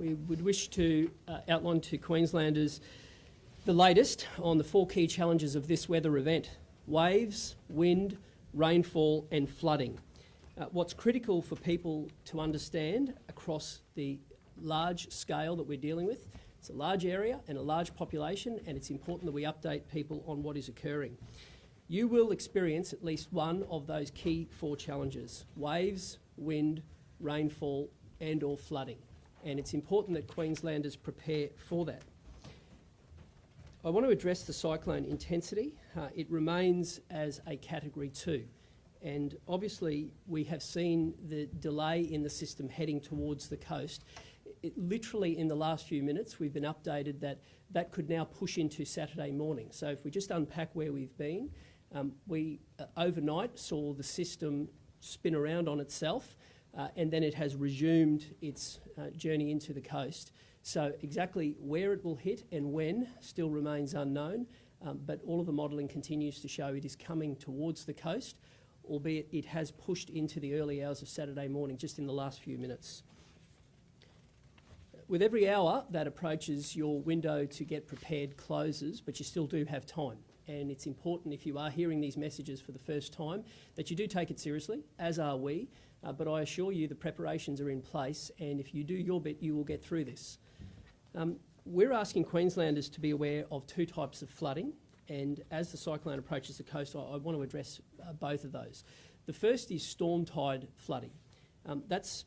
We would wish to outline to Queenslanders the latest on the 4 key challenges of this weather event: waves, wind, rainfall and flooding. What's critical for people to understand across the large scale that we're dealing with, it's a large area and a large population, and it's important that we update people on what is occurring. You will experience at least one of those key 4 challenges: waves, wind, rainfall and or flooding. And it's important that Queenslanders prepare for that. I want to address the cyclone intensity. It remains as a Category 2. And obviously we have seen the delay in the system heading towards the coast. Literally in the last few minutes we've been updated that that could now push into Saturday morning. So if we just unpack where we've been, we overnight saw the system spin around on itself and then it has resumed its journey into the coast. So exactly where it will hit and when still remains unknown, but all of the modelling continues to show it is coming towards the coast, albeit it has pushed into the early hours of Saturday morning just in the last few minutes. With every hour that approaches, your window to get prepared closes, but you still do have time. And it's important, if you are hearing these messages for the first time, that you do take it seriously, as are we. But I assure you the preparations are in place, and if you do your bit, you will get through this. We're asking Queenslanders to be aware of 2 types of flooding, and as the cyclone approaches the coast, I want to address both of those. The first is storm tide flooding. That's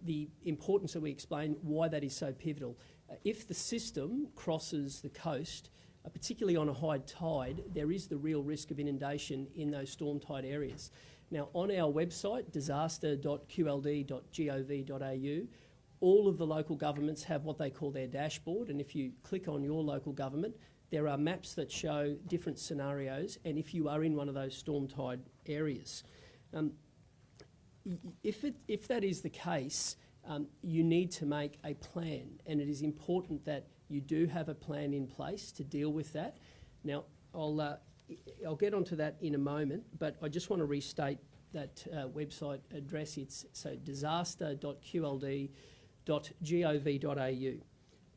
the importance that we explain why that is so pivotal. If the system crosses the coast, particularly on a high tide, there is the real risk of inundation in those storm tide areas. Now, on our website, disaster.qld.gov.au, all of the local governments have what they call their dashboard, and if you click on your local government, there are maps that show different scenarios, and if you are in one of those storm tide areas. If that is the case, you need to make a plan, and it is important that you do have a plan in place to deal with that. Now, I'll get onto that in a moment, but I just want to restate that website address. It's so disaster.qld.gov.au.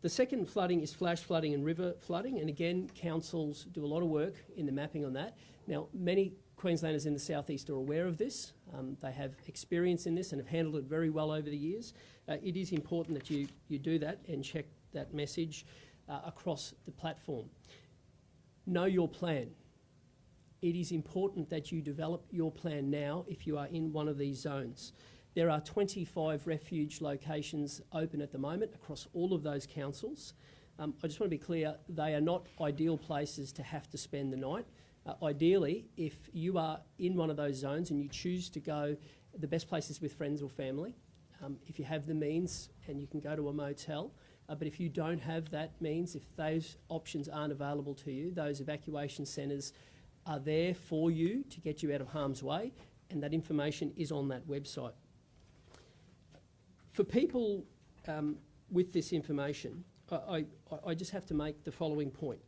The second flooding is flash flooding and river flooding, and again, councils do a lot of work in the mapping on that. Now, many Queenslanders in the southeast are aware of this. They have experience in this and have handled it very well over the years. It is important that you do that and check that message across the platform. Know your plan. It is important that you develop your plan now if you are in one of these zones. There are 25 refuge locations open at the moment across all of those councils. I just want to be clear, they are not ideal places to have to spend the night. Ideally, if you are in one of those zones and you choose to go, the best place is with friends or family. If you have the means, and you can go to a motel. But if you don't have that means, if those options aren't available to you, those evacuation centres are there for you to get you out of harm's way, and that information is on that website. For people with this information, I just have to make the following point.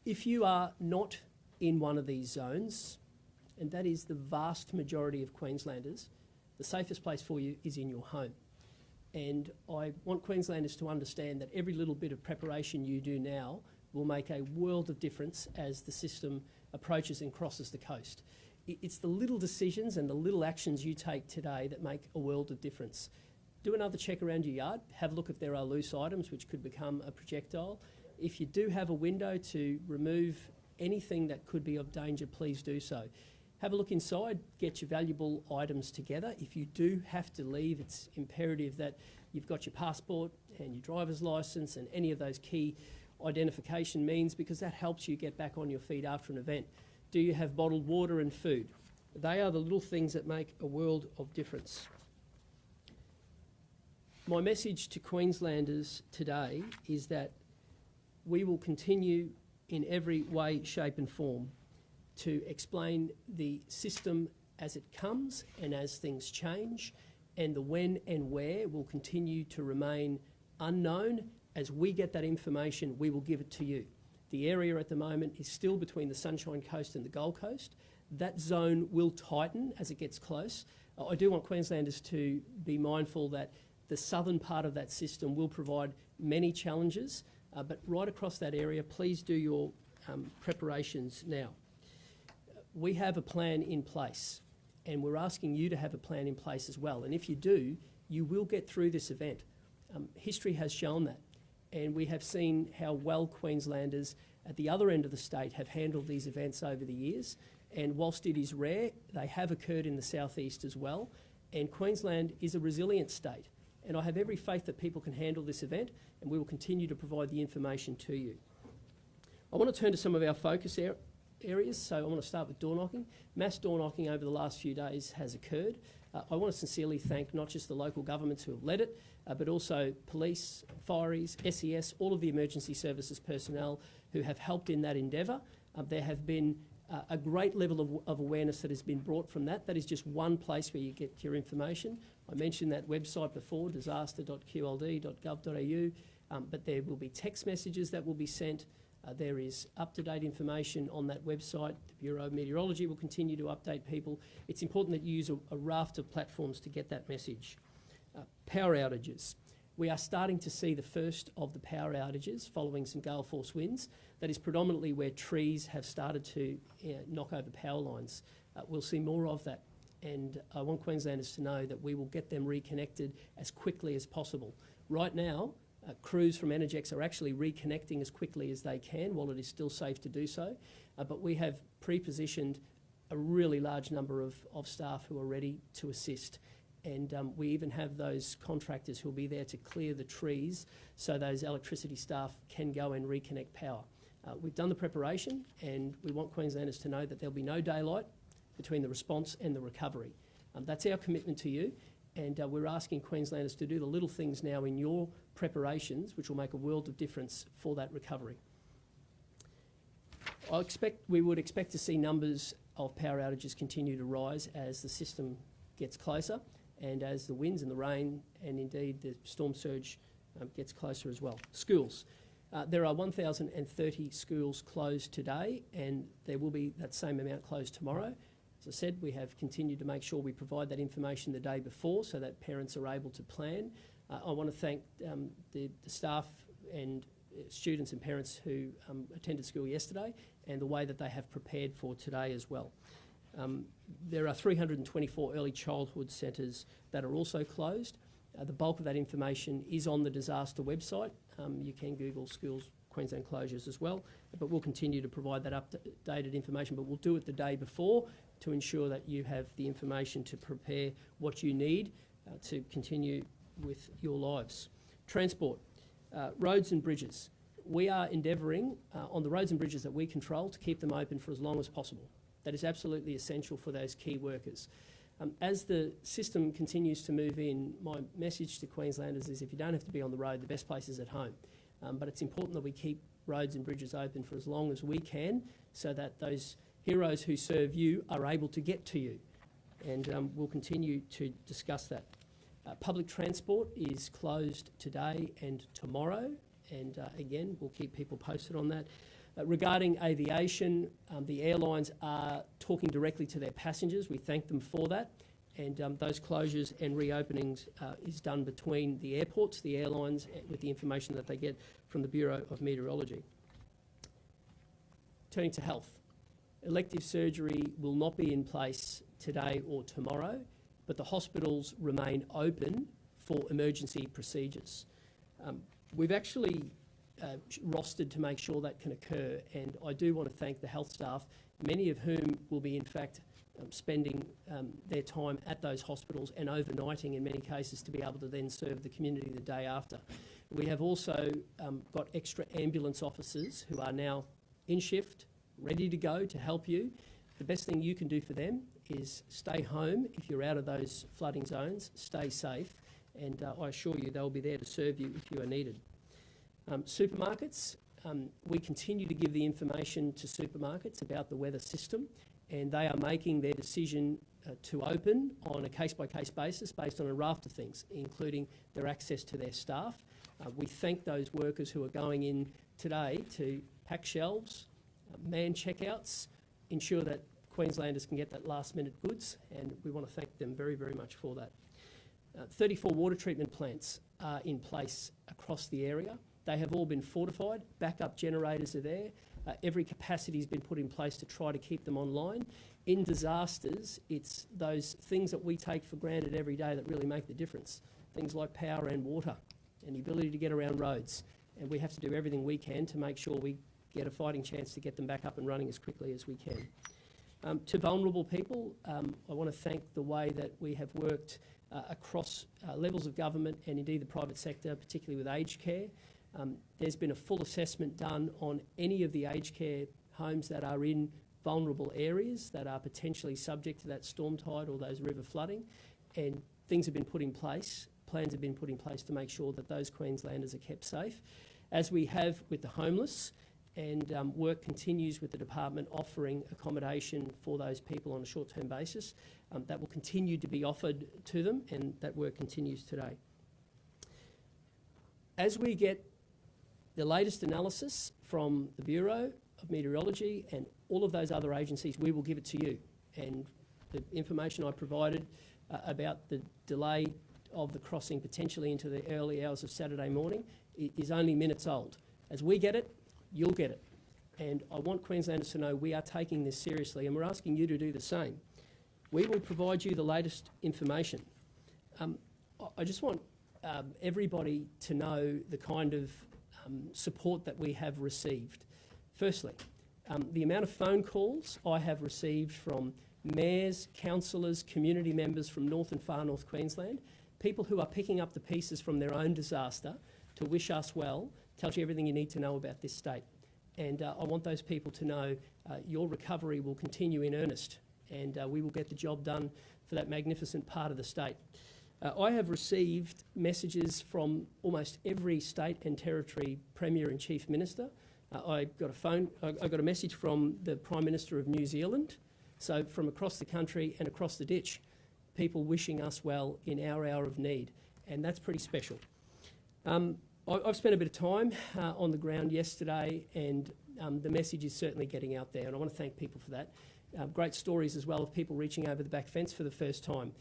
If you are not in one of these zones, and that is the vast majority of Queenslanders, the safest place for you is in your home. And I want Queenslanders to understand that every little bit of preparation you do now will make a world of difference as the system approaches and crosses the coast. It's the little decisions and the little actions you take today that make a world of difference. Do another check around your yard, have a look if there are loose items which could become a projectile. If you do have a window to remove anything that could be of danger, please do so. Have a look inside, get your valuable items together. If you do have to leave, it's imperative that you've got your passport and your driver's licence and any of those key identification means, because that helps you get back on your feet after an event. Do you have bottled water and food? They are the little things that make a world of difference. My message to Queenslanders today is that we will continue in every way, shape and form to explain the system as it comes and as things change, and the when and where will continue to remain unknown. As we get that information, we will give it to you. The area at the moment is still between the Sunshine Coast and the Gold Coast. That zone will tighten as it gets close. I do want Queenslanders to be mindful that The southern part of that system will provide many challenges, but right across that area, please do your preparations now. We have a plan in place, and we're asking you to have a plan in place as well. And if you do, you will get through this event. History has shown that, and we have seen how well Queenslanders at the other end of the state have handled these events over the years. And whilst it is rare, they have occurred in the southeast as well. And Queensland is a resilient state. And I have every faith that people can handle this event, and we will continue to provide the information to you. I want to turn to some of our focus areas. So I want to start with door knocking. Mass door knocking over the last few days has occurred. I want to sincerely thank not just the local governments who have led it, but also police, fireys, SES, all of the emergency services personnel who have helped in that endeavour. There have been a great level of awareness that has been brought from that. That is just one place where you get your information. I mentioned that website before, disaster.qld.gov.au, but there will be text messages that will be sent. There is up-to-date information on that website. The Bureau of Meteorology will continue to update people. It's important that you use a raft of platforms to get that message. Power outages. We are starting to see the first of the power outages following some gale force winds. That is predominantly where trees have started to knock over power lines. We'll see more of that, and I want Queenslanders to know that we will get them reconnected as quickly as possible. Right now, crews from Energex are actually reconnecting as quickly as they can while it is still safe to do so, but we have pre-positioned a really large number of staff who are ready to assist. And we even have those contractors who will be there to clear the trees so those electricity staff can go and reconnect power. We've done the preparation, and we want Queenslanders to know that there'll be no daylight between the response and the recovery. That's our commitment to you, and we're asking Queenslanders to do the little things now in your preparations, which will make a world of difference for that recovery. We would expect to see numbers of power outages continue to rise as the system gets closer, and as the winds and the rain and indeed the storm surge gets closer as well. Schools. There are 1,030 schools closed today, and there will be that same amount closed tomorrow. As I said, we have continued to make sure we provide that information the day before so that parents are able to plan. I want to thank the staff and students and parents who attended school yesterday and the way that they have prepared for today as well. There are 324 early childhood centres that are also closed. The bulk of that information is on the disaster website. You can Google schools Queensland closures as well, but we'll continue to provide that updated information, but we'll do it the day before to ensure that you have the information to prepare what you need to continue with your lives. Transport, roads and bridges. We are endeavouring on the roads and bridges that we control to keep them open for as long as possible. That is absolutely essential for those key workers. As the system continues to move in, my message to Queenslanders is if you don't have to be on the road, the best place is at home. But it's important that we keep roads and bridges open for as long as we can so that those heroes who serve you are able to get to you. And we'll continue to discuss that. Public transport is closed today and tomorrow, and again, we'll keep people posted on that. Regarding aviation, the airlines are talking directly to their passengers. We thank them for that. And those closures and reopenings is done between the airports, the airlines, with the information that they get from the Bureau of Meteorology. Turning to health. Elective surgery will not be in place today or tomorrow, but the hospitals remain open for emergency procedures. We've actually rostered to make sure that can occur, and I do want to thank the health staff, many of whom will be in fact spending their time at those hospitals and overnighting in many cases to be able to then serve the community the day after. We have also got extra ambulance officers who are now in shift, ready to go to help you. The best thing you can do for them is stay home if you're out of those flooding zones, stay safe, and I assure you they'll be there to serve you if you are needed. Supermarkets, we continue to give the information to supermarkets about the weather system, and they are making their decision to open on a case-by-case basis based on a raft of things, including their access to their staff. We thank those workers who are going in today to pack shelves, man checkouts, ensure that Queenslanders can get that last-minute goods, and we want to thank them very, very much for that. 34 water treatment plants are in place across the area. They have all been fortified. Backup generators are there. Every capacity has been put in place to try to keep them online. In disasters, it's those things that we take for granted every day that really make the difference. Things like power and water and the ability to get around roads. And we have to do everything we can to make sure we get a fighting chance to get them back up and running as quickly as we can. To vulnerable people, I want to thank the way that we have worked across levels of government and indeed the private sector, particularly with aged care. There's been a full assessment done on any of the aged care homes that are in vulnerable areas that are potentially subject to that storm tide or those river flooding, and things have been put in place, plans have been put in place to make sure that those Queenslanders are kept safe, as we have with the homeless, and work continues with the department offering accommodation for those people on a short-term basis. That will continue to be offered to them, and that work continues today. As we get the latest analysis from the Bureau of Meteorology and all of those other agencies, we will give it to you. And the information I provided about the delay of the crossing potentially into the early hours of Saturday morning is only minutes old. As we get it, you'll get it. And I want Queenslanders to know we are taking this seriously, and we're asking you to do the same. We will provide you the latest information. I just want everybody to know the kind of support that we have received. Firstly, the amount of phone calls I have received from mayors, councillors, community members from North and Far North Queensland, people who are picking up the pieces from their own disaster to wish us well, tells you everything you need to know about this state. And I want those people to know your recovery will continue in earnest, and we will get the job done for that magnificent part of the state. I have received messages from almost every state and territory Premier and Chief Minister. I got a message from the Prime Minister of New Zealand. So from across the country and across the ditch, people wishing us well in our hour of need, and that's pretty special. I've spent a bit of time on the ground yesterday, and the message is certainly getting out there, and I want to thank people for that. Great stories as well of people reaching over the back fence for the first time.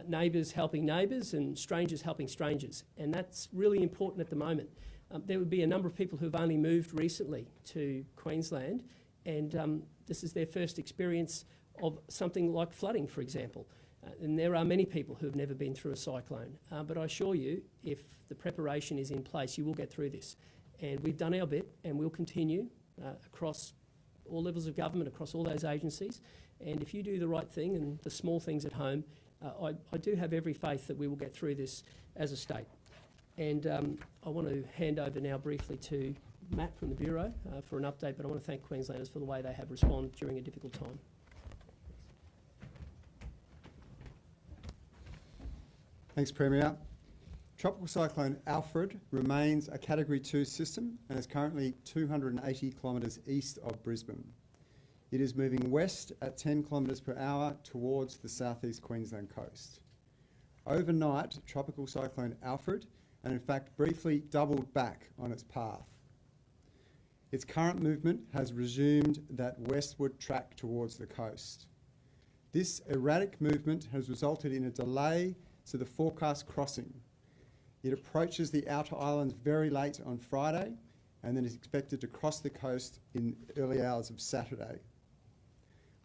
Neighbours helping neighbours and strangers helping strangers, and that's really important at the moment. There would be a number of people who've only moved recently to Queensland, and this is their first experience of something like flooding, for example. And there are many people who have never been through a cyclone. But I assure you, if the preparation is in place, you will get through this. And we've done our bit, and we'll continue across all levels of government, across all those agencies. And if you do the right thing and the small things at home, I do have every faith that we will get through this as a state. And I want to hand over now briefly to Matt from the Bureau for an update, but I want to thank Queenslanders for the way they have responded during a difficult time. Thanks, Premier. Tropical Cyclone Alfred remains a Category 2 system and is currently 280 kilometres east of Brisbane. It is moving west at 10 kilometres per hour towards the southeast Queensland coast. Overnight, Tropical Cyclone Alfred, and in fact briefly doubled back on its path. Its current movement has resumed that westward track towards the coast. This erratic movement has resulted in a delay to the forecast crossing. It approaches the outer islands very late on Friday and then is expected to cross the coast in early hours of Saturday,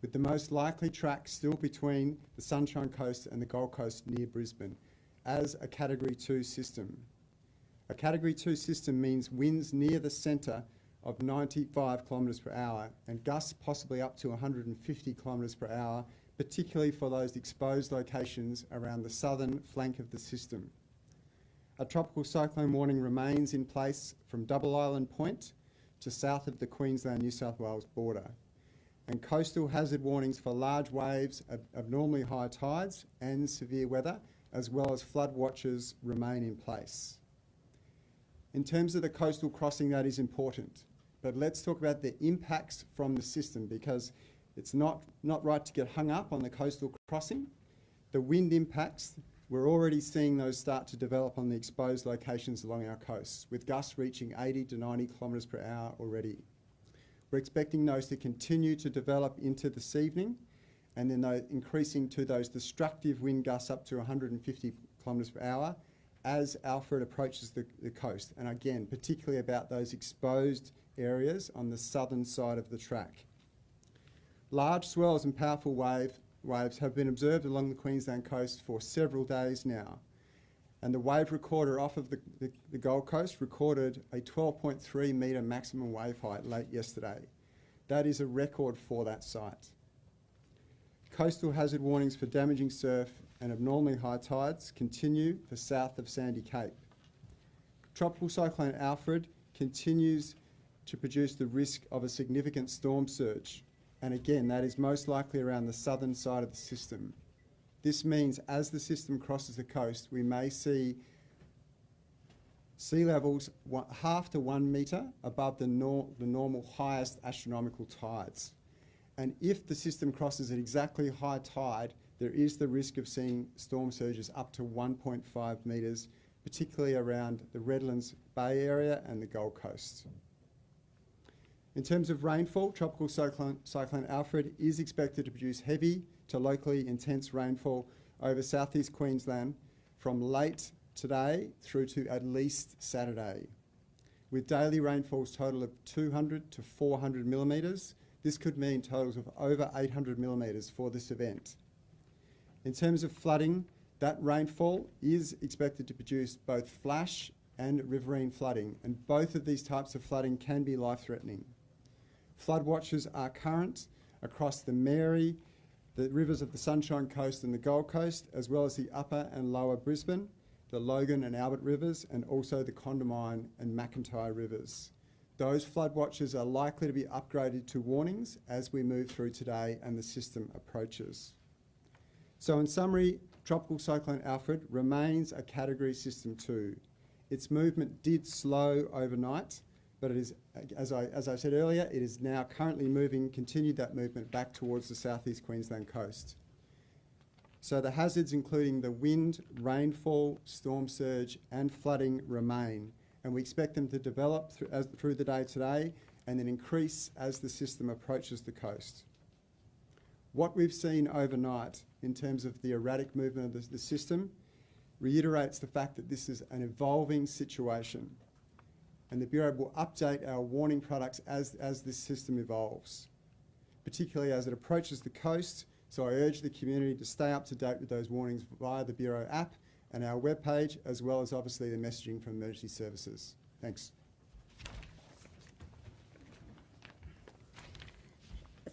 with the most likely track still between the Sunshine Coast and the Gold Coast near Brisbane as a Category 2 system. A Category 2 system means winds near the centre of 95 kilometres per hour and gusts possibly up to 150 kilometres per hour, particularly for those exposed locations around the southern flank of the system. A tropical cyclone warning remains in place from Double Island Point to south of the Queensland-New South Wales border, and coastal hazard warnings for large waves, abnormally high tides and severe weather, as well as flood watches, remain in place. In terms of the coastal crossing, that is important, but let's talk about the impacts from the system, because it's not right to get hung up on the coastal crossing. The wind impacts, we're already seeing those start to develop on the exposed locations along our coasts, with gusts reaching 80 to 90 kilometres per hour already. We're expecting those to continue to develop into this evening, and then increasing to those destructive wind gusts up to 150 kilometres per hour as Alfred approaches the coast, and again, particularly about those exposed areas on the southern side of the track. Large swells and powerful waves have been observed along the Queensland coast for several days now, and the wave recorder off of the Gold Coast recorded a 12.3 metre maximum wave height late yesterday. That is a record for that site. Coastal hazard warnings for damaging surf and abnormally high tides continue for south of Sandy Cape. Tropical Cyclone Alfred continues to produce the risk of a significant storm surge, and again, that is most likely around the southern side of the system. This means as the system crosses the coast, we may see sea levels 1/2 to 1 metre above the normal highest astronomical tides. And if the system crosses at exactly high tide, there is the risk of seeing storm surges up to 1.5 metres, particularly around the Redlands Bay area and the Gold Coast. In terms of rainfall, Tropical Cyclone Alfred is expected to produce heavy to locally intense rainfall over southeast Queensland from late today through to at least Saturday. With daily rainfalls total of 200 to 400 millimetres, this could mean totals of over 800 millimetres for this event. In terms of flooding, that rainfall is expected to produce both flash and riverine flooding, and both of these types of flooding can be life-threatening. Flood watches are current across the Mary, the rivers of the Sunshine Coast and the Gold Coast, as well as the upper and lower Brisbane, the Logan and Albert rivers, and also the Condamine and McIntyre rivers. Those flood watches are likely to be upgraded to warnings as we move through today and the system approaches. So in summary, Tropical Cyclone Alfred remains a Category System 2. Its movement did slow overnight, but it is, as I said earlier, it is now currently continued that movement back towards the southeast Queensland coast. So the hazards including the wind, rainfall, storm surge and flooding remain, and we expect them to develop through the day today and then increase as the system approaches the coast. What we've seen overnight in terms of the erratic movement of the system reiterates the fact that this is an evolving situation, and the Bureau will update our warning products as this system evolves, particularly as it approaches the coast. So I urge the community to stay up to date with those warnings via the Bureau app and our webpage, as well as obviously the messaging from emergency services. Thanks.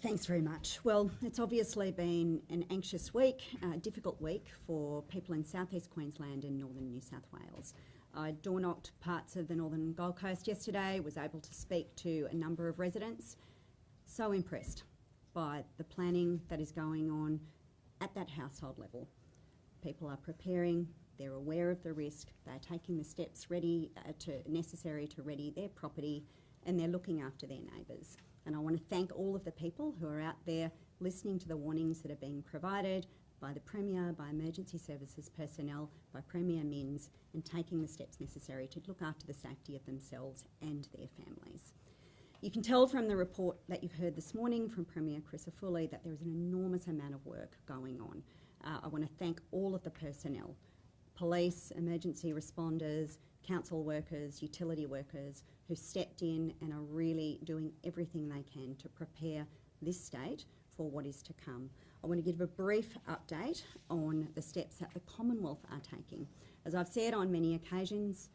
Thanks very much. Well, it's obviously been an anxious week, a difficult week for people in southeast Queensland and northern New South Wales. I door-knocked parts of the northern Gold Coast yesterday, was able to speak to a number of residents. So impressed by the planning that is going on at that household level. People are preparing, they're aware of the risk, they're taking the steps necessary to ready their property, and they're looking after their neighbours. And I want to thank all of the people who are out there listening to the warnings that are being provided by the Premier, by emergency services personnel, by Premier Minns, and taking the steps necessary to look after the safety of themselves and their families. You can tell from the report that you've heard this morning from Premier Crisafulli that there is an enormous amount of work going on. I want to thank all of the personnel, police, emergency responders, council workers, utility workers, who stepped in and are really doing everything they can to prepare this state for what is to come. I want to give a brief update on the steps that the Commonwealth are taking. As I've said on many occasions,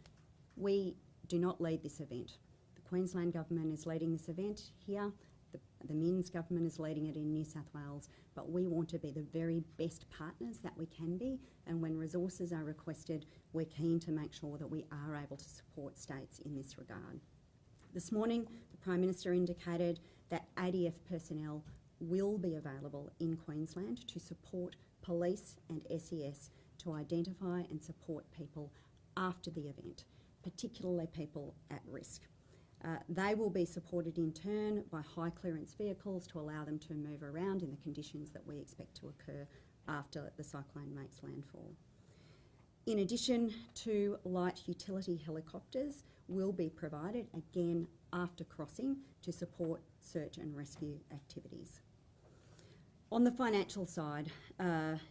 we do not lead this event. The Queensland Government is leading this event here, the Minns Government is leading it in New South Wales, but we want to be the very best partners that we can be, and when resources are requested, we're keen to make sure that we are able to support states in this regard. This morning, the Prime Minister indicated that ADF personnel will be available in Queensland to support police and SES to identify and support people after the event, particularly people at risk. They will be supported in turn by high clearance vehicles to allow them to move around in the conditions that we expect to occur after the cyclone makes landfall. In addition, 2 light utility helicopters will be provided again after crossing to support search and rescue activities. On the financial side,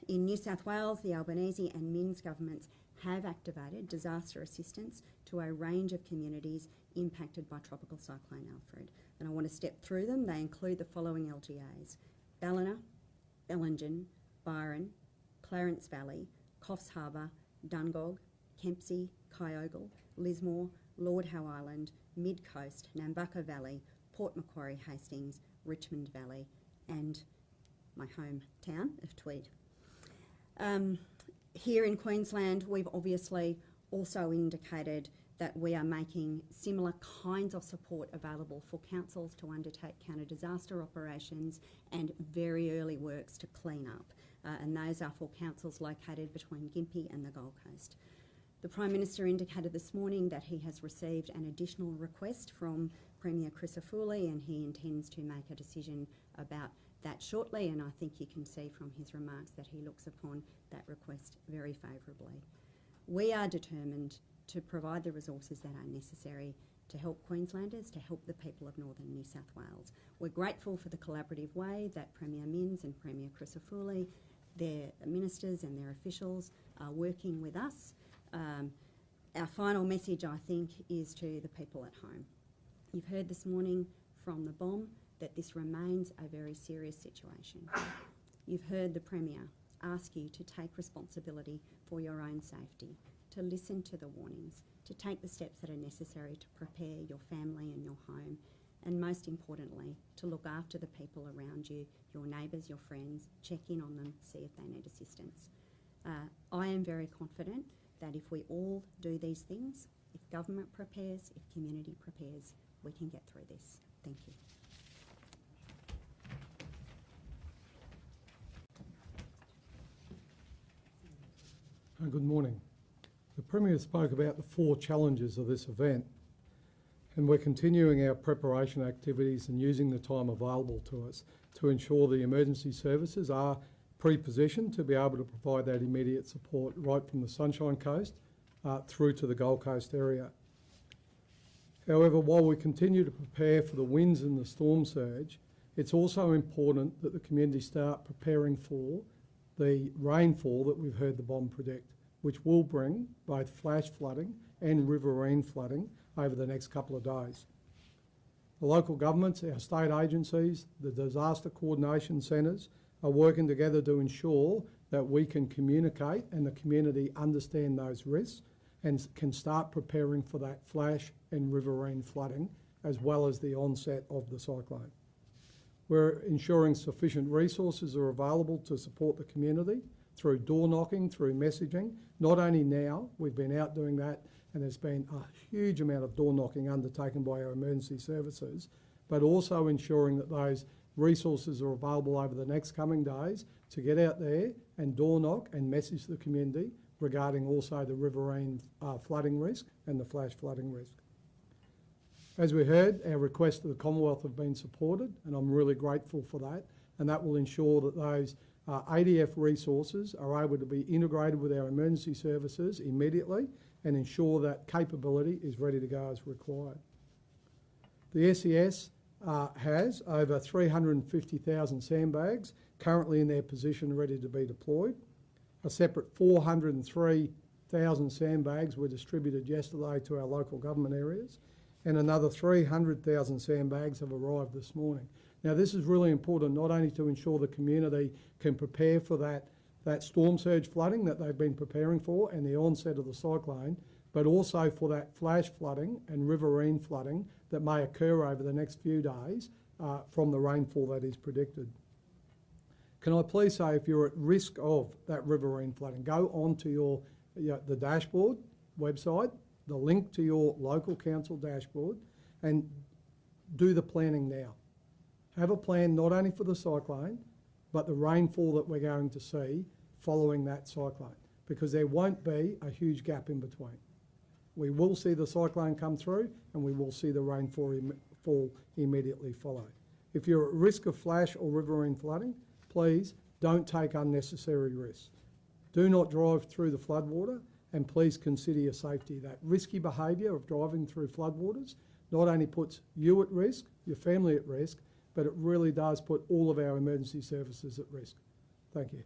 in New South Wales, the Albanese and Minns governments have activated disaster assistance to a range of communities impacted by Tropical Cyclone Alfred. And I want to step through them. They include the following LGAs: Ballina, Bellingen, Byron, Clarence Valley, Coffs Harbour, Dungog, Kempsey, Kyogle, Lismore, Lord Howe Island, Mid Coast, Nambucca Valley, Port Macquarie Hastings, Richmond Valley, and my hometown of Tweed. Here in Queensland, we've obviously also indicated that we are making similar kinds of support available for councils to undertake counter-disaster operations and very early works to clean up. And those are for councils located between Gympie and the Gold Coast. The Prime Minister indicated this morning that he has received an additional request from Premier Crisafulli, and he intends to make a decision about that shortly, and I think you can see from his remarks that he looks upon that request very favourably. We are determined to provide the resources that are necessary to help Queenslanders, to help the people of northern New South Wales. We're grateful for the collaborative way that Premier Minns and Premier Crisafulli, their ministers and their officials are working with us. Our final message, I think, is to the people at home. You've heard this morning from the bomb that this remains a very serious situation. You've heard the Premier ask you to take responsibility for your own safety, to listen to the warnings, to take the steps that are necessary to prepare your family and your home, and most importantly, to look after the people around you, your neighbours, your friends, check in on them, see if they need assistance. I am very confident that if we all do these things, if government prepares, if community prepares, we can get through this. Thank you. Good morning. The Premier spoke about the 4 challenges of this event, and we're continuing our preparation activities and using the time available to us to ensure the emergency services are pre-positioned to be able to provide that immediate support right from the Sunshine Coast through to the Gold Coast area. However, while we continue to prepare for the winds and the storm surge, it's also important that the community start preparing for the rainfall that we've heard the bomb predict, which will bring both flash flooding and riverine flooding over the next couple of days. The local governments, our state agencies, the disaster coordination centres are working together to ensure that we can communicate and the community understand those risks and can start preparing for that flash and riverine flooding as well as the onset of the cyclone. We're ensuring sufficient resources are available to support the community through door knocking, through messaging. Not only now, we've been out doing that and there's been a huge amount of door knocking undertaken by our emergency services, but also ensuring that those resources are available over the next coming days to get out there and door knock and message the community regarding also the riverine flooding risk and the flash flooding risk. As we heard, our requests to the Commonwealth have been supported, and I'm really grateful for that, and that will ensure that those ADF resources are able to be integrated with our emergency services immediately and ensure that capability is ready to go as required. The SES has over 350,000 sandbags currently in their position ready to be deployed. A separate 403,000 sandbags were distributed yesterday to our local government areas, and another 300,000 sandbags have arrived this morning. Now, this is really important not only to ensure the community can prepare for that storm surge flooding that they've been preparing for and the onset of the cyclone, but also for that flash flooding and riverine flooding that may occur over the next few days from the rainfall that is predicted. Can I please say, if you're at risk of that riverine flooding, go onto the dashboard website, the link to your local council dashboard, and do the planning now. Have a plan not only for the cyclone, but the rainfall that we're going to see following that cyclone, because there won't be a huge gap in between. We will see the cyclone come through and we will see the rainfall immediately follow. If you're at risk of flash or riverine flooding, please don't take unnecessary risks. Do not drive through the floodwater, and please consider your safety. That risky behaviour of driving through floodwaters not only puts you at risk, your family at risk, but it really does put all of our emergency services at risk. Thank you.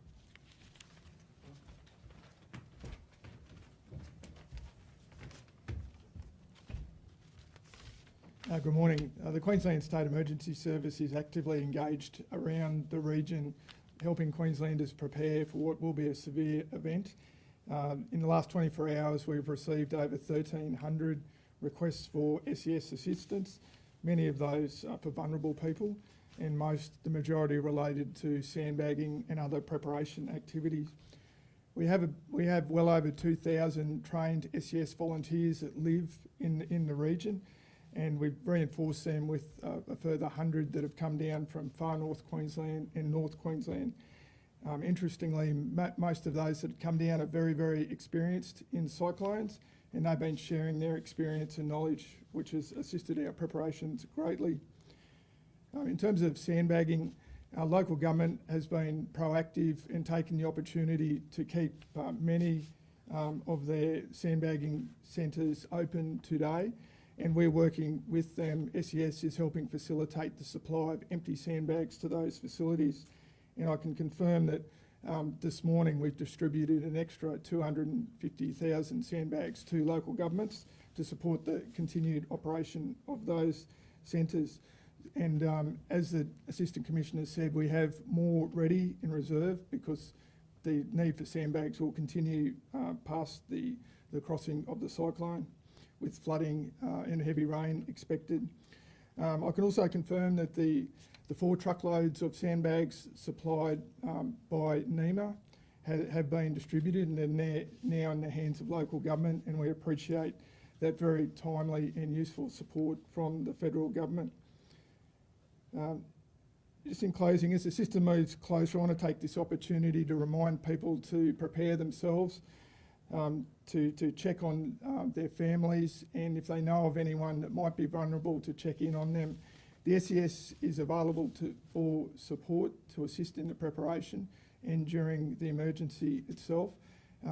Good morning. The Queensland State Emergency Service is actively engaged around the region, helping Queenslanders prepare for what will be a severe event. In the last 24 hours, we've received over 1,300 requests for SES assistance, many of those for vulnerable people, and the majority related to sandbagging and other preparation activities. We have well over 2,000 trained SES volunteers that live in the region, and we've reinforced them with a further 100 that have come down from far north Queensland and North Queensland. Interestingly, most of those that have come down are very, very experienced in cyclones, and they've been sharing their experience and knowledge, which has assisted our preparations greatly. In terms of sandbagging, our local government has been proactive in taking the opportunity to keep many of their sandbagging centres open today, and we're working with them. SES is helping facilitate the supply of empty sandbags to those facilities. And I can confirm that this morning we've distributed an extra 250,000 sandbags to local governments to support the continued operation of those centres. And as the Assistant Commissioner said, we have more ready in reserve because the need for sandbags will continue past the crossing of the cyclone, with flooding and heavy rain expected. I can also confirm that the 4 truckloads of sandbags supplied by NEMA have been distributed, and they're now in the hands of local government, and we appreciate that very timely and useful support from the federal government. Just in closing, as the system moves closer, I want to take this opportunity to remind people to prepare themselves, to check on their families, and if they know of anyone that might be vulnerable, to check in on them. The SES is available for support to assist in the preparation and during the emergency itself.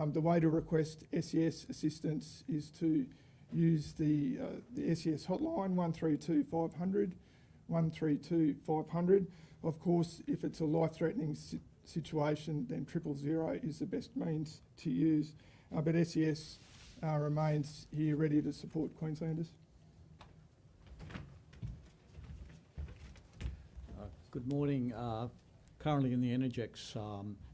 The way to request SES assistance is to use the SES hotline 132 500, 132 500. Of course, if it's a life-threatening situation, then 000 is the best means to use. But SES remains here ready to support Queenslanders. Good morning. Currently in the Energex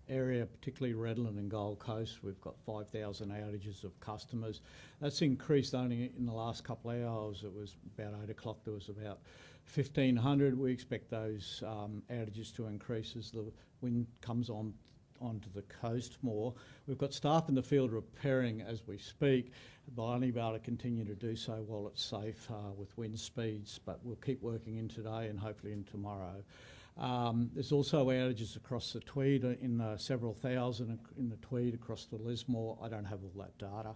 area, particularly Redland and Gold Coast, we've got 5,000 outages of customers. That's increased only in the last couple of hours. It was about 8 o'clock, there was about 1,500. We expect those outages to increase as the wind comes onto the coast more. We've got staff in the field repairing as we speak. They'll only be able to continue to do so while it's safe with wind speeds, but we'll keep working in today and hopefully in tomorrow. There's also outages across the Tweed, in several thousand in the Tweed across the Lismore. I don't have all that data.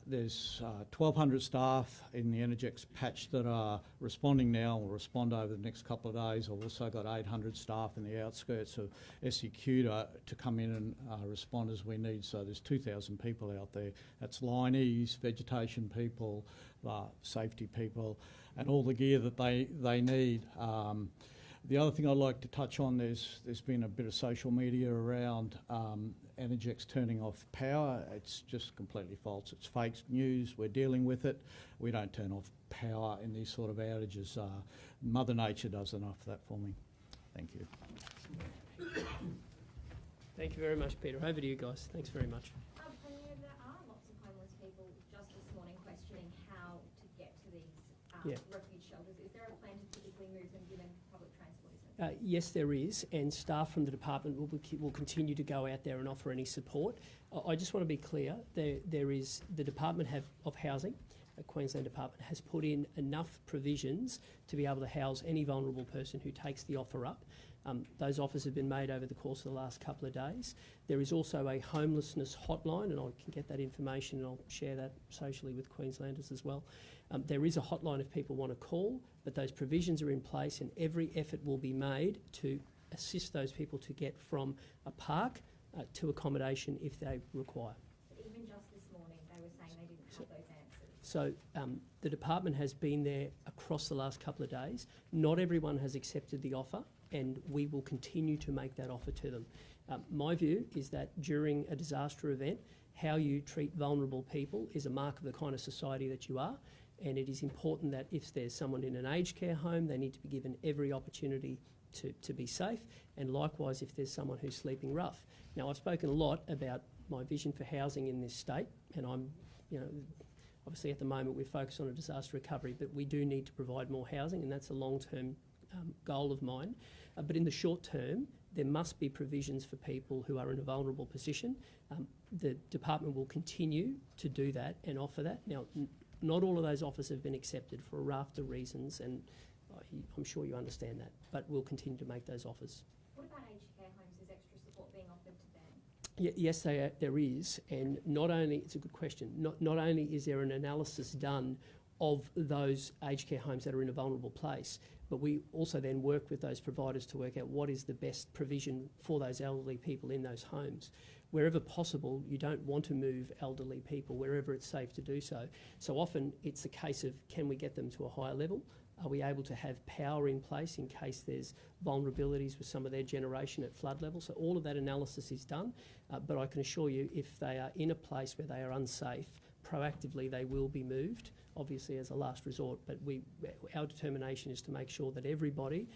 There's 1,200 staff in the Energex patch that are responding now and will respond over the next couple of days. I've also got 800 staff in the outskirts of SEQ to come in and respond as we need. So there's 2,000 people out there. That's lineys, vegetation people, safety people, and all the gear that they need. The other thing I'd like to touch on, there's been a bit of social media around Energex turning off power. It's just completely false. It's fake news. We're dealing with it. We don't turn off power in these sort of outages. Mother Nature does enough of that for me. Thank you. Thank you very much, Peter. Over to you guys. Thanks very much. Premier, there are lots of homeless people just this morning questioning how to get to these refuge shelters. Is there a plan to typically move them given public transport isn't? Yes, there is, and staff from the department will continue to go out there and offer any support. I just want to be clear, there is the Department of Housing, the Queensland Department, has put in enough provisions to be able to house any vulnerable person who takes the offer up. Those offers have been made over the course of the last couple of days. There is also a homelessness hotline, and I can get that information and I'll share that socially with Queenslanders as well. There is a hotline if people want to call, but those provisions are in place and every effort will be made to assist those people to get from a park to accommodation if they require. Even just this morning, they were saying they didn't have those answers. So the department has been there across the last couple of days. Not everyone has accepted the offer, and we will continue to make that offer to them. My view is that during a disaster event, how you treat vulnerable people is a mark of the kind of society that you are, and it is important that if there's someone in an aged care home, they need to be given every opportunity to be safe, and likewise if there's someone who's sleeping rough. Now, I've spoken a lot about my vision for housing in this state, and I'm, obviously at the moment we're focused on a disaster recovery, but we do need to provide more housing, and that's a long-term goal of mine. But in the short term, there must be provisions for people who are in a vulnerable position. The department will continue to do that and offer that. Now, not all of those offers have been accepted for a raft of reasons, and I'm sure you understand that, but we'll continue to make those offers. What about aged care homes? Is extra support being offered to them? Yes, there is, and not only, it's a good question, not only is there an analysis done of those aged care homes that are in a vulnerable place, but we also then work with those providers to work out what is the best provision for those elderly people in those homes. Wherever possible, you don't want to move elderly people wherever it's safe to do so. So often it's a case of, can we get them to a higher level? Are we able to have power in place in case there's vulnerabilities with some of their generation at flood level? So all of that analysis is done, but I can assure you if they are in a place where they are unsafe, proactively they will be moved, obviously as a last resort, but our determination is to make sure that everybody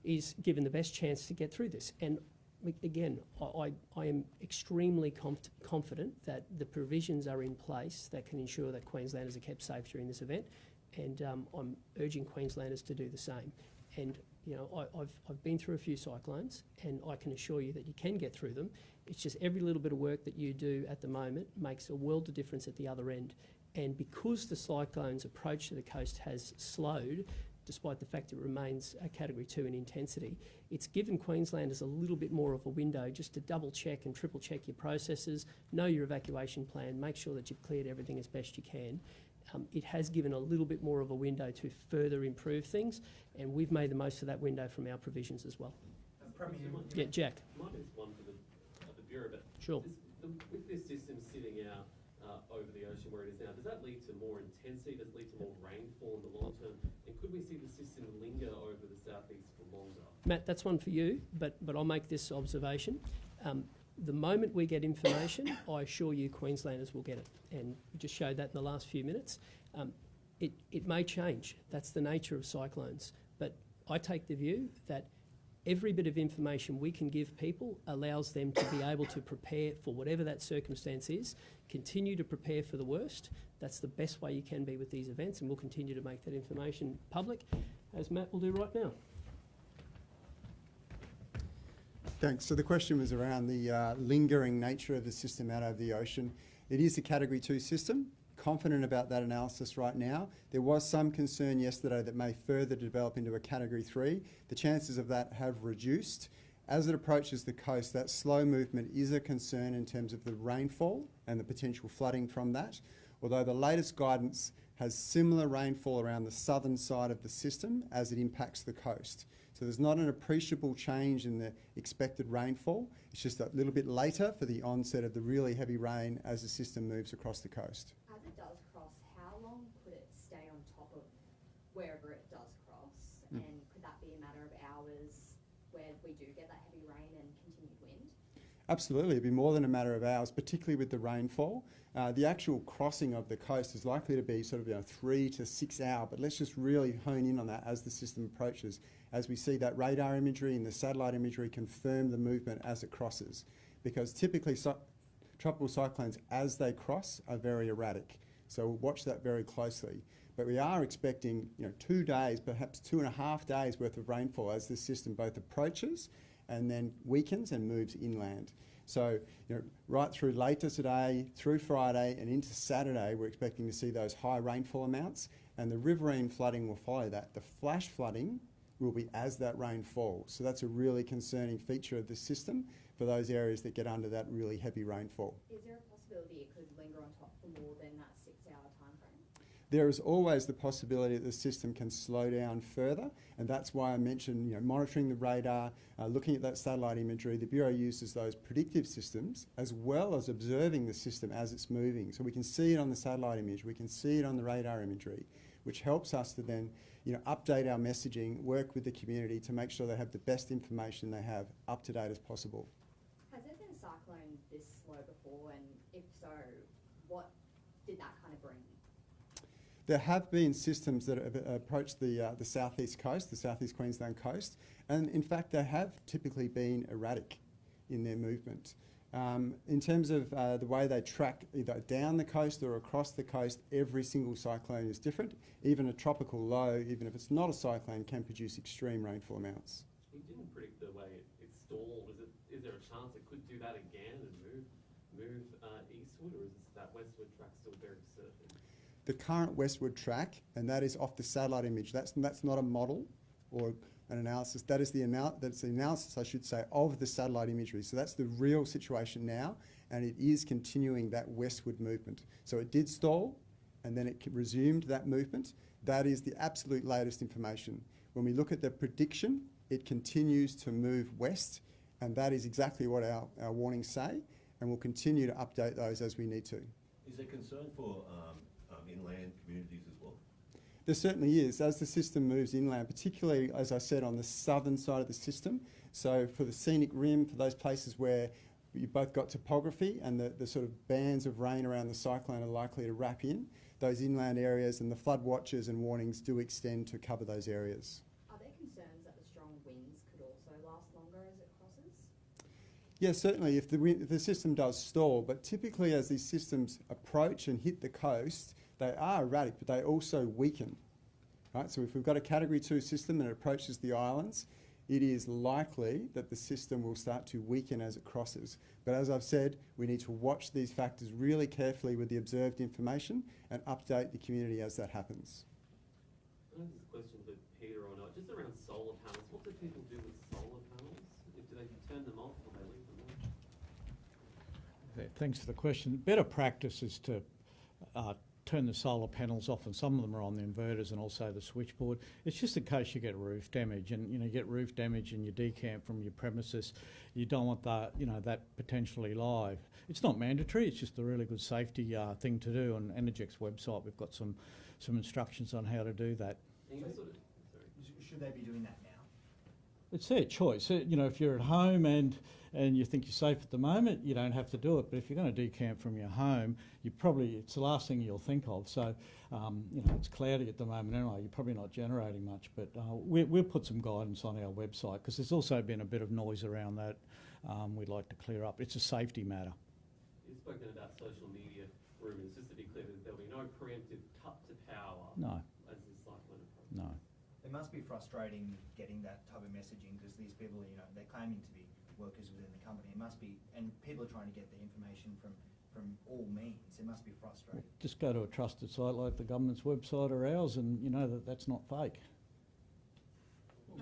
is given the best chance to get through this. And again, I am extremely confident that the provisions are in place that can ensure that Queenslanders are kept safe during this event, and I'm urging Queenslanders to do the same. And I've been through a few cyclones, and I can assure you that you can get through them. It's just every little bit of work that you do at the moment makes a world of difference at the other end. And because the cyclone's approach to the coast has slowed, despite the fact it remains a Category 2 in intensity, it's given Queenslanders a little bit more of a window just to double check and triple check your processes, know your evacuation plan, make sure that you've cleared everything as best you can. It has given a little bit more of a window to further improve things, and we've made the most of that window from our provisions as well. Yeah, Jack. Mine is one for the Bureau, but sure. With this system sitting out over the ocean where it is now, does that lead to more intensity? Does it lead to more rainfall in the long term? And could we see the system linger over the southeast for longer? Matt, that's one for you, but I'll make this observation. The moment we get information, I assure you Queenslanders will get it, and we just showed that in the last few minutes. It may change. That's the nature of cyclones, but I take the view that every bit of information we can give people allows them to be able to prepare for whatever that circumstance is, continue to prepare for the worst. That's the best way you can be with these events, and we'll continue to make that information public, as Matt will do right now. Thanks. So the question was around the lingering nature of the system out over the ocean. It is a Category 2 system. Confident about that analysis right now. There was some concern yesterday that may further develop into a Category 3. The chances of that have reduced. As it approaches the coast, that slow movement is a concern in terms of the rainfall and the potential flooding from that, although the latest guidance has similar rainfall around the southern side of the system as it impacts the coast. So there's not an appreciable change in the expected rainfall. It's just a little bit later for the onset of the really heavy rain as the system moves across the coast. As it does cross, how long could it stay on top of wherever it does cross? And could that be a matter of hours where we do get that heavy rain and continued wind? Absolutely, it'd be more than a matter of hours, particularly with the rainfall. The actual crossing of the coast is likely to be sort of 3 to 6 hours, but let's just really hone in on that as the system approaches. As we see that radar imagery and the satellite imagery confirm the movement as it crosses, because typically tropical cyclones as they cross are very erratic. So we'll watch that very closely. But we are expecting 2 days, perhaps 2.5 days worth of rainfall as this system both approaches and then weakens and moves inland. So right through later today, through Friday and into Saturday, we're expecting to see those high rainfall amounts, and the riverine flooding will follow that. The flash flooding will be as that rain falls. So that's a really concerning feature of the system for those areas that get under that really heavy rainfall. Is there a possibility it could linger on top for more than that 6 hour time frame? There is always the possibility that the system can slow down further, and that's why I mentioned, monitoring the radar, looking at that satellite imagery. The Bureau uses those predictive systems as well as observing the system as it's moving. So we can see it on the satellite image, we can see it on the radar imagery, which helps us to then update our messaging, work with the community to make sure they have the best information they have up to date as possible. Has there been a cyclone this slow before, and if so, what did that kind of bring? There have been systems that have approached the southeast coast, the southeast Queensland coast, and in fact they have typically been erratic in their movement. In terms of the way they track either down the coast or across the coast, every single cyclone is different. Even a tropical low, even if it's not a cyclone, can produce extreme rainfall amounts. You didn't predict the way it stalled. Is there a chance it could do that again and move eastward, or is that westward track still very certain? The current westward track, and that is off the satellite image. That's not a model or an analysis. That's the analysis, I should say, of the satellite imagery. So that's the real situation now, and it is continuing that westward movement. So it did stall, and then it resumed that movement. That is the absolute latest information. When we look at the prediction, it continues to move west, and that is exactly what our warnings say, and we'll continue to update those as we need to. Is there concern for inland communities as well? There certainly is, as the system moves inland, particularly, as I said, on the southern side of the system. So for the scenic rim, for those places where you've both got topography and the sort of bands of rain around the cyclone are likely to wrap in, those inland areas, and the flood watches and warnings do extend to cover those areas. Are there concerns that the strong winds could also last longer as it crosses? Yes, certainly if the system does stall, but typically as these systems approach and hit the coast, they are erratic, but they also weaken. Right? So if we've got a Category 2 system and it approaches the islands, it is likely that the system will start to weaken as it crosses. But as I've said, we need to watch these factors really carefully with the observed information and update the community as that happens. I know this is a question for Peter or not, just around solar panels. What do people do with solar panels? Do they turn them off or they leave them on? Thanks for the question. Better practice is to turn the solar panels off, and some of them are on the inverters and also the switchboard. It's just in case you get roof damage, and you get roof damage and you decamp from your premises, you don't want that that potentially live. It's not mandatory. It's just a really good safety thing to do. On Energex website, we've got some instructions on how to do that. Should they be doing that now? It's their choice. If you're at home and you think you're safe at the moment, you don't have to do it. But if you're going to decamp from your home, it's the last thing you'll think of. So, it's cloudy at the moment anyway. You're probably not generating much. But we'll put some guidance on our website because there's also been a bit of noise around that we'd like to clear up. It's a safety matter. You've spoken about social media rumours. Just to be clear, there'll be no preemptive cut to power No. as this cyclone approaches. No. It must be frustrating getting that type of messaging because these people, they're claiming to be workers within the company. It must be, and people are trying to get the information from all means. It must be frustrating. Just go to a trusted site like the government's website or ours, and you know that's not fake.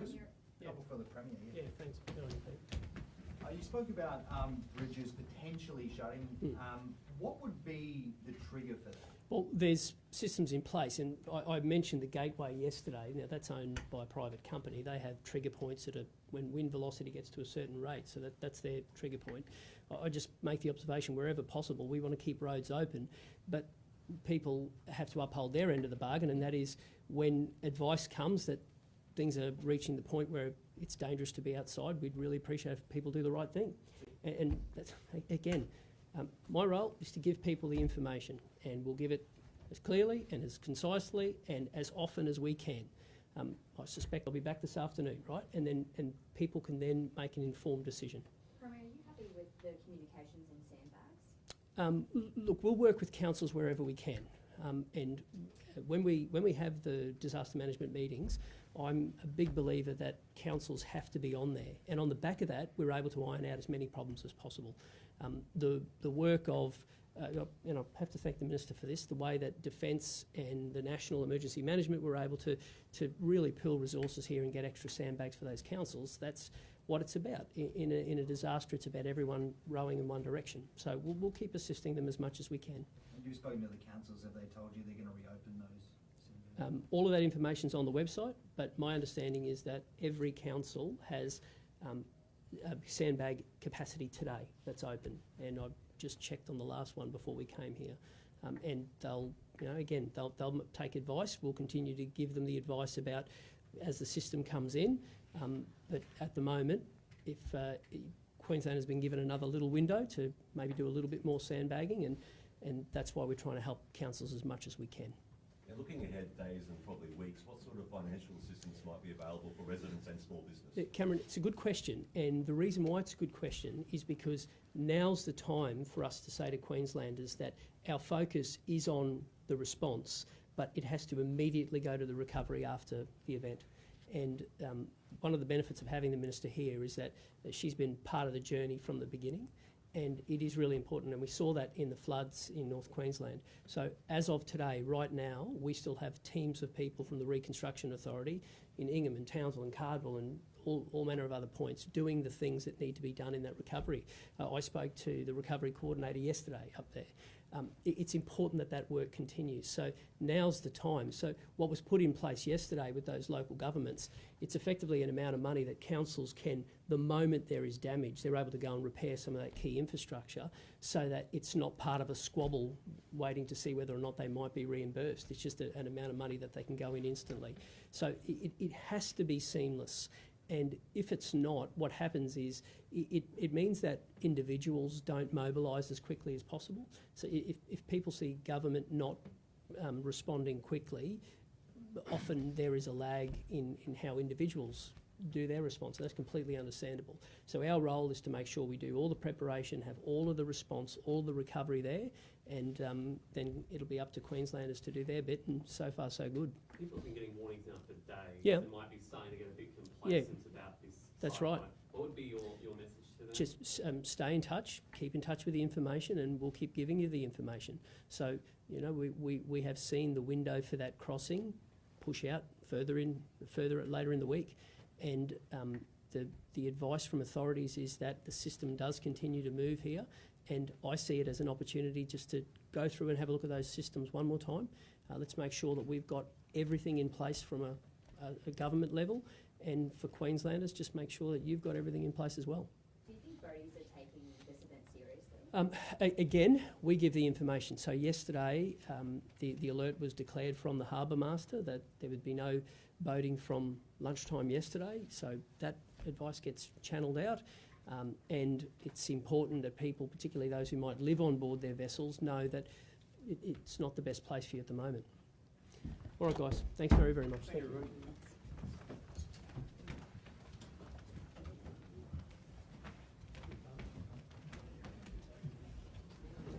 Just a couple for the Premier. Yeah, thanks. Go on, Pete. You spoke about bridges potentially shutting. What would be the trigger for that? Well, there's systems in place, and I mentioned the Gateway yesterday. Now, that's owned by a private company. They have trigger points when wind velocity gets to a certain rate, so that's their trigger point. I just make the observation, wherever possible, we want to keep roads open, but people have to uphold their end of the bargain, and that is when advice comes that things are reaching the point where it's dangerous to be outside, we'd really appreciate if people do the right thing. And that's, again, my role is to give people the information, and we'll give it as clearly and as concisely and as often as we can. I suspect I'll be back this afternoon, right? And people can then make an informed decision. Premier, are you happy with the communications and sandbags? Look, we'll work with councils wherever we can. And when we have the disaster management meetings, I'm a big believer that councils have to be on there. And on the back of that, we're able to iron out as many problems as possible. The work of, and I have to thank the Minister for this, the way that Defence and the National Emergency Management were able to really pool resources here and get extra sandbags for those councils, that's what it's about. In a disaster, it's about everyone rowing in one direction. So we'll keep assisting them as much as we can. Have you spoken to the councils? Have they told you they're going to reopen those All of that information's on the website, but my understanding is that every council has a sandbag capacity today that's open, and I've just checked on the last one before we came here. And they'll take advice. We'll continue to give them the advice about as the system comes in. But at the moment, if Queensland has been given another little window to maybe do a little bit more sandbagging, and that's why we're trying to help councils as much as we can. Now, looking ahead days and probably weeks, what sort of financial assistance might be available for residents and small business? Cameron, it's a good question, and the reason why it's a good question is because now's the time for us to say to Queenslanders that our focus is on the response, but it has to immediately go to the recovery after the event. And one of the benefits of having the Minister here is that she's been part of the journey from the beginning, and it is really important, and we saw that in the floods in North Queensland. So as of today, right now, we still have teams of people from the Reconstruction Authority in Ingham and Townsville and Cardwell and all manner of other points doing the things that need to be done in that recovery. I spoke to the recovery coordinator yesterday up there. It's important that that work continues. So now's the time. So what was put in place yesterday with those local governments, it's effectively an amount of money that councils can, the moment there is damage, they're able to go and repair some of that key infrastructure so that it's not part of a squabble waiting to see whether or not they might be reimbursed. It's just an amount of money that they can go in instantly. So it has to be seamless. And if it's not, what happens is it means that individuals don't mobilise as quickly as possible. So if people see government not responding quickly, often there is a lag in how individuals do their response, and that's completely understandable. So our role is to make sure we do all the preparation, have all of the response, all the recovery there, and then it'll be up to Queenslanders to do their bit, and so far so good. People have been getting warnings now for days. Yeah. They might be starting to get a bit complacent about this. That's cyclone. right. What would be your message to them? Just stay in touch, keep in touch with the information, and we'll keep giving you the information. So, you know, we have seen the window for that crossing push out further later in the week, and the advice from authorities is that the system does continue to move here, and I see it as an opportunity just to go through and have a look at those systems one more time. Let's make sure that we've got everything in place from a government level, and for Queenslanders, just make sure that you've got everything in place as well. Do you think roadies are taking this event seriously? Again, we give the information. So yesterday, the alert was declared from the harbour master that there would be no boating from lunchtime yesterday. So that advice gets channelled out, and it's important that people, particularly those who might live on board their vessels, know that it's not the best place for you at the moment. All right, guys. Thanks very, very much. Thank you, everybody.